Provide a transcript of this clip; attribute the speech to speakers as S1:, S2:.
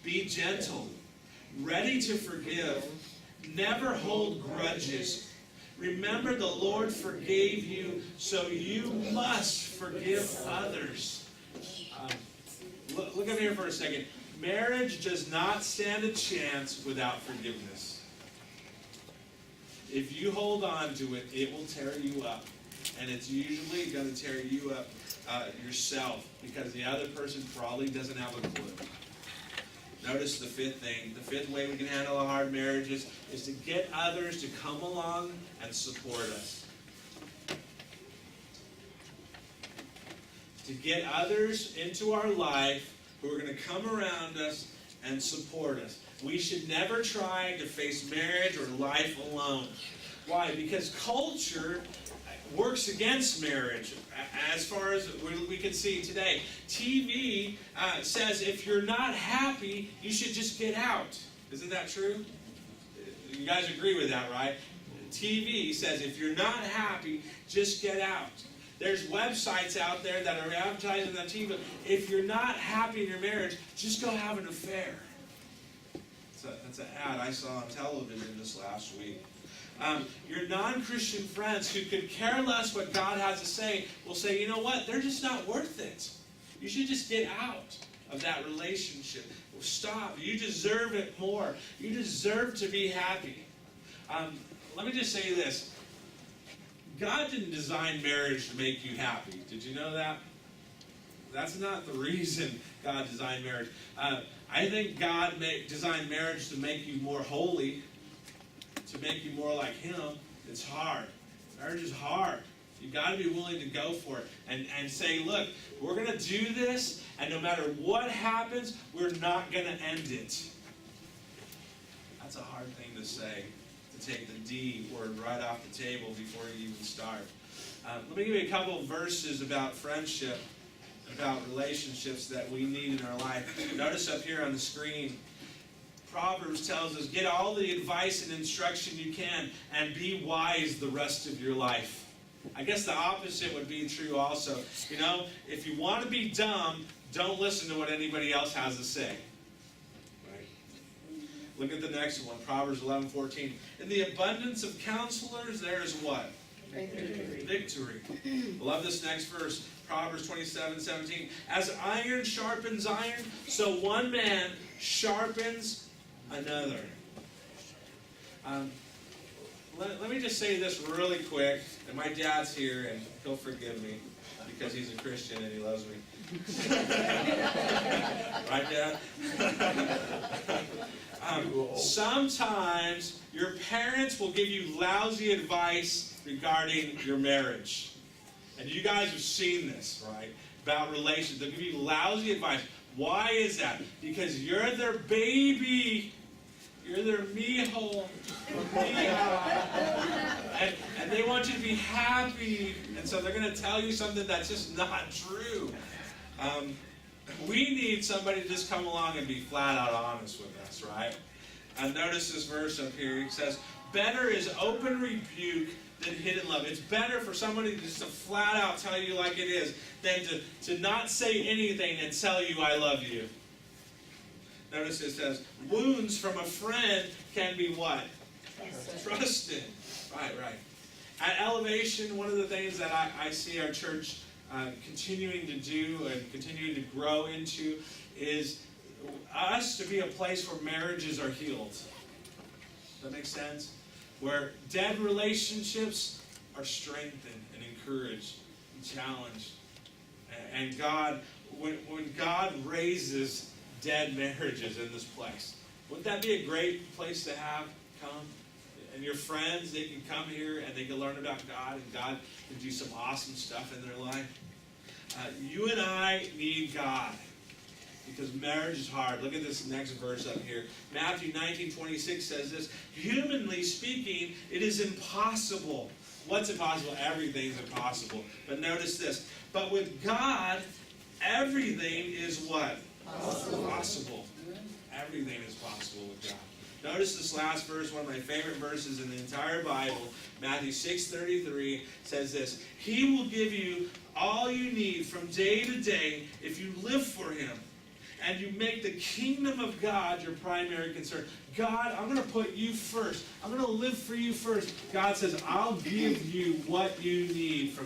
S1: Be gentle, ready to forgive. Never hold grudges. Remember, the Lord forgave you, so you must forgive others. Look up here for a second. Marriage does not stand a chance without forgiveness. If you hold on to it, it will tear you up. And it's usually going to tear you up yourself, because the other person probably doesn't have a clue. Notice the fifth thing. The fifth way we can handle a hard marriages is to get others to come along and support us. To get others into our life who are going to come around us and support us. We should never try to face marriage or life alone. Why? Because culture works against marriage, as far as we can see today. TV says if you're not happy, you should just get out. Isn't that true? You guys agree with that, right? TV says if you're not happy, just get out. There's websites out there that are advertising on TV. If you're not happy in your marriage, just go have an affair. That's an ad I saw on television this last week. Your non-Christian friends who could care less what God has to say will say, you know what, they're just not worth it. You should just get out of that relationship. Well, stop. You deserve it more. You deserve to be happy. Let me just say this. God didn't design marriage to make you happy. Did you know that? That's not the reason God designed marriage. I think God designed marriage to make you more holy, to make you more like Him. It's hard. Marriage is hard. You've got to be willing to go for it and say, look, we're going to do this, and no matter what happens, we're not going to end it. That's a hard thing to say, to take the D word right off the table before you even start. Let me give you a couple of verses about friendship, about relationships that we need in our life. Notice up here on the screen, Proverbs tells us, get all the advice and instruction you can and be wise the rest of your life. I guess the opposite would be true also. You know, if you want to be dumb, don't listen to what anybody else has to say. Right? Look at the next one, Proverbs 11:14. In the abundance of counselors, there is what? Victory. I love this next verse, Proverbs 27:17. As iron sharpens iron, so one man sharpens another. Let me just say this really quick, and my dad's here, and he'll forgive me because he's a Christian and he loves me. Right, Dad? Sometimes your parents will give you lousy advice regarding your marriage. And you guys have seen this, right? About relations. They'll give you lousy advice. Why is that? Because you're their baby. You're their mijo. And they want you to be happy. And so they're going to tell you something that's just not true. We need somebody to just come along and be flat out honest with us, right? And notice this verse up here. It says, better is open rebuke than hidden love. It's better for somebody just to flat out tell you like it is than to not say anything and tell you I love you. Notice it says, wounds from a friend can be what? Trusted. Right. At Elevation, one of the things that I see our church continuing to do and continuing to grow into is us to be a place where marriages are healed. Does that make sense? Where dead relationships are strengthened and encouraged and challenged. And God, when God raises dead marriages in this place, wouldn't that be a great place to have come? And your friends, they can come here and they can learn about God, and God can do some awesome stuff in their life. You and I need God, because marriage is hard. Look at this next verse up here. Matthew 19:26 says this, humanly speaking, it is impossible. What's impossible? Everything's impossible. But notice this. But with God, everything is what? Possible. Everything is possible with God. Notice this last verse, one of my favorite verses in the entire Bible. Matthew 6:33 says this, he will give you all you need from day to day if you live for Him. and you make the kingdom of God your primary concern. God, I'm going to put you first. I'm going to live for you first. God says, I'll give you what you need from